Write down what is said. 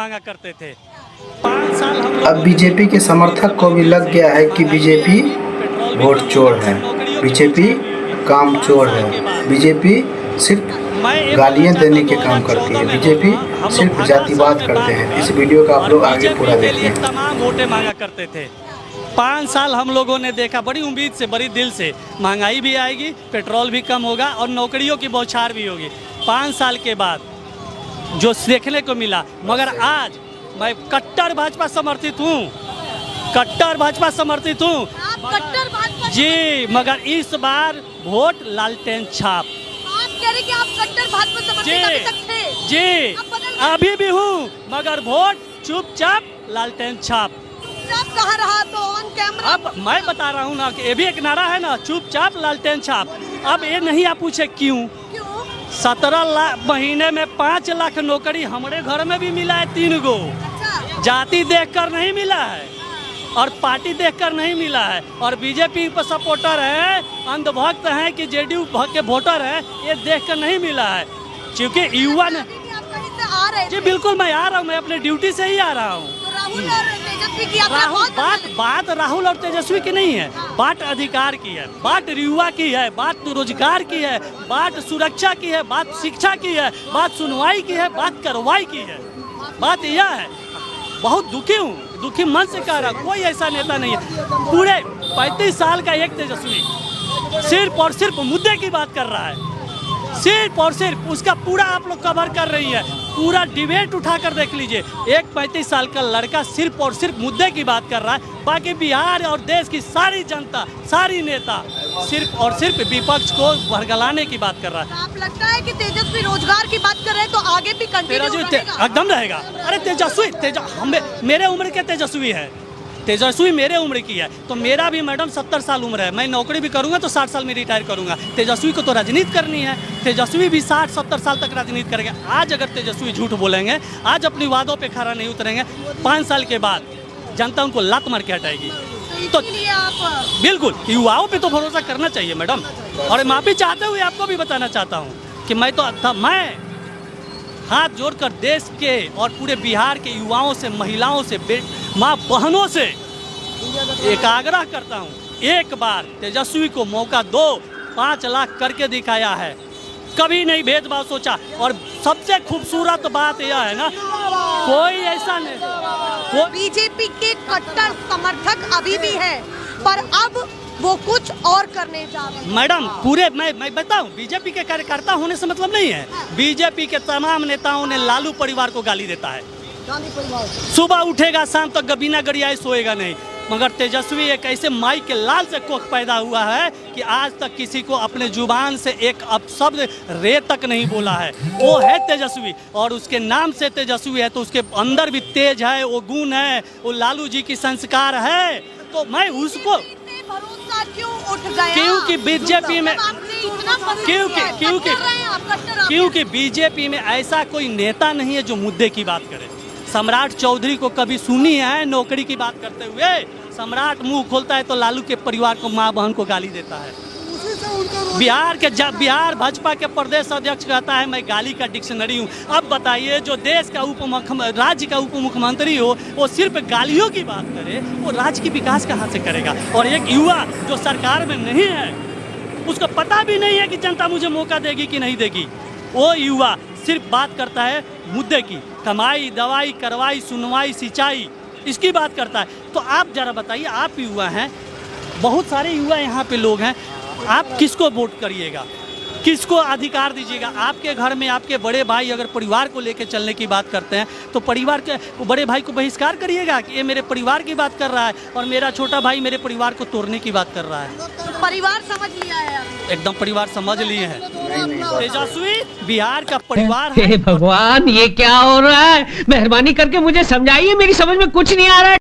मांगा करते थे। 5 साल हम लोग अब बीजेपी के समर्थक को भी लग गया है कि बीजेपी वोट चोर है, बीजेपी काम चोर है, बीजेपी सिर्फ गालियां देने के काम करती है, बीजेपी सिर्फ जातिवाद करते हैं। इस वीडियो का आप लोग आगे पूरा देखिए। तमाम वोटें मांगा करते थे। 5 साल हम लोगों ने देखा, बड़ी उम्मीद से, बड़ी दिल से, महंगाई भी आएगी, पेट्रोल भी कम होगा और नौकरियों की बौछार भी होगी। 5 साल के बाद जो देखने को मिला, मगर आज मैं कट्टर भाजपा समर्थित हूँ, कट्टर भाजपा समर्थित हूँ जी, मगर इस बार वोट लालटेन छाप। आप कह रहे कि आप कट्टर भाजपा समर्थित अभी तक थे? जी, अभी भी हूँ, मगर वोट चुपचाप लालटेन छाप। चुपचाप कहाँ रहा तो ऑन कैमरा? अब मैं बता रहा हूँ ना कि ये भी एक नारा है ना, चुपचाप लालटेन छाप। अब ये नहीं आप पूछे क्यों? 17 लाख महीने में 5 लाख नौकरी हमारे घर में भी मिला है 3 गो। अच्छा। जाति देखकर नहीं मिला है और पार्टी देखकर नहीं मिला है, और बीजेपी पर सपोर्टर है, अंधभक्त हैं कि जेडीयू के वोटर है, ये देखकर नहीं मिला है। क्योंकि युवा ने आ रहे जी बिल्कुल मैं आ रहा हूँ, मैं अपने ड्यूटी से ही आ रहा हूँ। तो राहुल और तेजस्वी की यात्रा बात राहुल और तेजस्वी की नहीं है, बात अधिकार की है, बात युवा की है, बात रोजगार की है, बात सुरक्षा की है, बात शिक्षा की है, बात सुनवाई की है, बात कार्रवाई की है। बात यह है, बहुत दुखी हूँ, दुखी मन से कह रहा, कोई ऐसा नेता नहीं है। पूरे 35 साल का एक तेजस्वी सिर्फ और सिर्फ मुद्दे की बात कर रहा है, सिर्फ और सिर्फ उसका पूरा आप लोग कवर कर रही है। पूरा डिबेट उठाकर देख लीजिए, एक 35 साल का लड़का सिर्फ और सिर्फ मुद्दे की बात कर रहा है। बाकी बिहार और देश की सारी जनता, सारी नेता सिर्फ और सिर्फ विपक्ष को भरगलाने की बात कर रहा है। आप लगता है कि तेजस्वी रोजगार की बात कर रहे हैं तो आगे भी कंटिन्यू रहेगा? एकदम रहेगा। अरे तेजस्वी मेरे उम्र के तेजस्वी है, तेजस्वी मेरे उम्र की है, तो मेरा भी मैडम 70 साल उम्र है। मैं नौकरी भी करूंगा तो 60 साल में रिटायर करूंगा। तेजस्वी को तो राजनीति करनी है, तेजस्वी भी 60-70 साल तक राजनीति करेंगे। आज अगर तेजस्वी झूठ बोलेंगे, आज अपनी वादों पे खरा नहीं उतरेंगे, 5 साल के बाद जनता उनको लात मार के हटाएगी। तो आप बिल्कुल युवाओं पे तो भरोसा करना चाहिए मैडम। और माफी चाहते हुए आपको भी बताना चाहता हूँ कि मैं हाथ जोड़कर देश के और पूरे बिहार के युवाओं से, महिलाओं से, माँ बहनों से एक आग्रह करता हूँ, एक बार तेजस्वी को मौका दो। 5 लाख करके दिखाया है, कभी नहीं भेदभाव सोचा। और सबसे खूबसूरत बात यह है ना, कोई ऐसा नहीं, बीजेपी के कट्टर समर्थक अभी भी है, पर अब वो कुछ और करने जा रहे हैं। मैडम पूरे मैं बताऊं, बीजेपी के कार्यकर्ता होने से मतलब नहीं है। बीजेपी के तमाम नेताओं ने लालू परिवार को गाली देता है, सुबह उठेगा शाम तक बिना गरियाए सोएगा नहीं। मगर तेजस्वी एक ऐसे माई के लाल से कोख पैदा हुआ है कि आज तक किसी को अपने जुबान से एक अपशब्द रे तक नहीं बोला है। वो है तेजस्वी, और उसके नाम से तेजस्वी है तो उसके अंदर भी तेज है, वो गुण है, वो लालू जी की संस्कार है। तो मैं उसको भरोसा क्यों उठ गया? क्योंकि बीजेपी में क्योंकि बीजेपी में ऐसा कोई नेता नहीं है जो मुद्दे की बात करे। सम्राट चौधरी को कभी सुनी है नौकरी की बात करते हुए? सम्राट मुंह खोलता है तो लालू के परिवार को, माँ बहन को गाली देता है। बिहार भाजपा के प्रदेश अध्यक्ष कहता है मैं गाली का डिक्शनरी हूँ। अब बताइए, जो देश का राज्य का उप मुख्यमंत्री हो, वो सिर्फ गालियों की बात करे, वो राज्य की विकास कहाँ से करेगा? और एक युवा जो सरकार में नहीं है, उसको पता भी नहीं है कि जनता मुझे मौका देगी कि नहीं देगी। वो युवा सिर्फ बात करता है मुद्दे की, कमाई, दवाई, करवाई, सुनवाई, सिंचाई, इसकी बात करता है। तो आप जरा बताइए, आप युवा हैं, बहुत सारे युवा यहाँ पे लोग हैं, आप किसको वोट करिएगा, किसको अधिकार दीजिएगा? आपके घर में आपके बड़े भाई अगर परिवार को लेकर चलने की बात करते हैं तो परिवार के बड़े भाई को बहिष्कार करिएगा कि ये मेरे परिवार की बात कर रहा है और मेरा छोटा भाई मेरे परिवार को तोड़ने की बात कर रहा है। परिवार समझ लिया है, एकदम परिवार समझ लिए हैं। तेजस्वी बिहार का परिवार है। हे भगवान, ये क्या हो रहा है? मेहरबानी करके मुझे समझाइए, मेरी समझ में कुछ नहीं आ रहा है।